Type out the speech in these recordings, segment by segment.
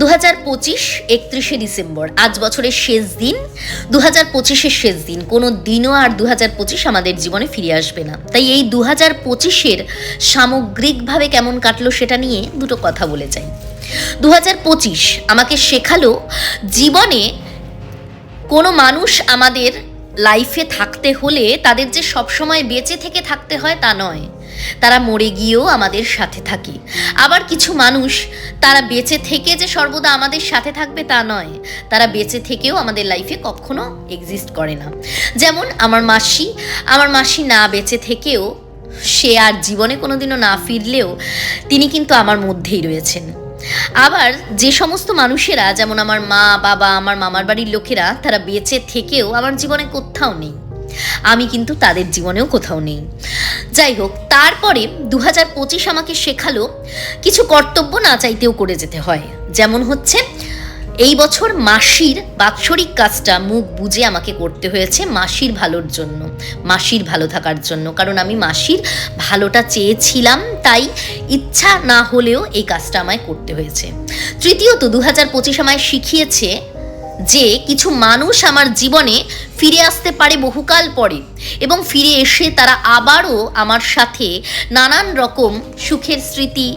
2025 31শে December, আজ বছরের শেষ দিন, 2025-এর শেষ দিন। কোনো দিনও আর 2025 আমাদের জীবনে ফিরে আসবে না। তাই এই 2025-এর সামগ্রিকভাবে কেমন কাটলো সেটা নিয়ে দুটো কথা বলে যাই। 2025 আমাকে শেখালো জীবনে কোনো মানুষ আমাদের লাইফে থাকতে হলে তাদের যে সবসময় বেঁচে থেকে থাকতে হয় তা নয়, তারা মরে গিয়েও আমাদের সাথে থাকে। আবার কিছু মানুষ তারা বেঁচে থেকে যে সর্বদা আমাদের সাথে থাকবে তা নয়, তারা বেঁচে থেকেও আমাদের লাইফে কখনো এক্সিস্ট করে না। যেমন আমার মাসি না বেঁচে থেকেও, সে আর জীবনে কোনোদিনও না ফিরলেও তিনি কিন্তু আমার মধ্যেই রয়েছেন। আবার যে সমস্ত মানুষেরা, যেমন আমার মা বাবা, আমার মামার বাড়ির লোকেরা, তারা বেঁচে থেকেও আমার জীবনে কোথাও নেই, আমি কিন্তু তাদের জীবনেও কোথাও নেই। যাই হোক, তারপরে 2025 আমাকে শেখালো কিছু কর্তব্য না চাইতেও করে যেতে হয়। যেমন হচ্ছে এই বছর মাসির বাৎসরিক কাজটা মুখ বুজে আমাকে করতে হয়েছে, মাসির ভালোর জন্য, মাসির ভালো থাকার জন্য। কারণ আমি মাসির ভালোটা চেয়েছিলাম, তাই ইচ্ছা না হলেও এই কাজটা আমায় করতে হয়েছে। তৃতীয়ত 2025 আমায় শিখিয়েছে যে কিছু মানুষ আমার জীবনে ফিরে আসতে পারে বহুকাল পরে, এবং ফিরে এসে তারা আবারও আমার সাথে নানান রকম সুখের স্মৃতি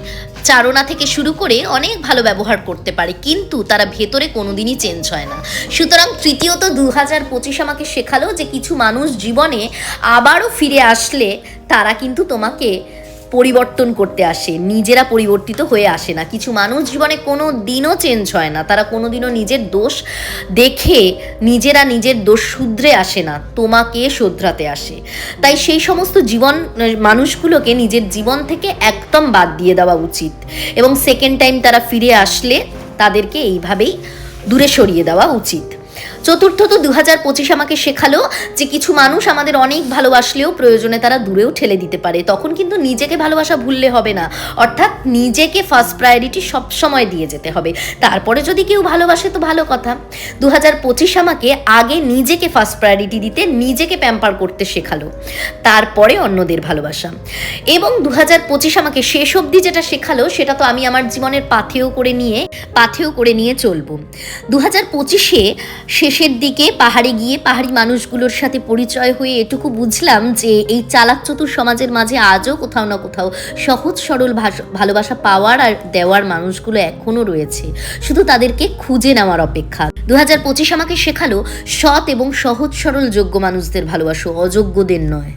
চারণা থেকে শুরু করে অনেক ভালো ব্যবহার করতে পারে, কিন্তু তারা ভেতরে কোনোদিনই চেঞ্জ হয় না। সুতরাং তৃতীয়ত 2025 আমাকে শেখালো যে কিছু মানুষ জীবনে আবারও ফিরে আসলে তারা কিন্তু তোমাকে পরিবর্তন করতে আসে, নিজেরা পরিবর্তিত হয়ে আসে না। কিছু মানুষ জীবনে কোনো দিনও চেঞ্জ হয় না, তারা কোনো দিনও নিজের দোষ দেখে নিজেরা নিজের দোষ শুধরে আসে না, তোমাকে শোধরাতে আসে। তাই সেই সমস্ত মানুষগুলোকে নিজের জীবন থেকে একদম বাদ দিয়ে দেওয়া উচিত, এবং সেকেন্ড টাইম তারা ফিরে আসলে তাদেরকে এইভাবেই দূরে সরিয়ে দেওয়া উচিত। চতুর্থত 2025 আমাকে শেখালো যে কিছু মানুষ আমাদের অনেক ভালোবাসলেও প্রয়োজনে তারা দূরেও ঠেলে দিতে পারে। তখন কিন্তু নিজেকে ভালোবাসা ভুললে হবে না, অর্থাৎ নিজেকে ফার্স্ট প্রায়োরিটি সবসময় দিয়ে যেতে হবে। তারপরে যদি কেউ ভালোবাসে তো ভালো কথা। 2025 আমাকে আগে নিজেকে ফার্স্ট প্রায়োরিটি দিতে, নিজেকে প্যাম্পার করতে শেখালো, তারপরে অন্যদের ভালোবাসা। এবং 2025 আমাকে শেষ অবধি যেটা শেখালো সেটা তো আমি আমার জীবনের পাথেয় করে নিয়ে চলবো। 2025-এ শেষের দিকে পাহাড়ে গিয়ে পাহাড়ি মানুষগুলোর সাথে পরিচয় হয়ে এটুকু বুঝলাম যে এই চালাক চতুর সমাজের মাঝে আজও কোথাও না কোথাও সহজ সরল ভালোবাসা পাওয়ার আর দেওয়ার মানুষগুলো এখনও রয়েছে, শুধু তাদেরকে খুঁজে নেওয়ার অপেক্ষা। 2025 আমাকে শেখালো সৎ এবং সহজ সরল যোগ্য মানুষদের ভালোবাসো, অযোগ্যদের নয়।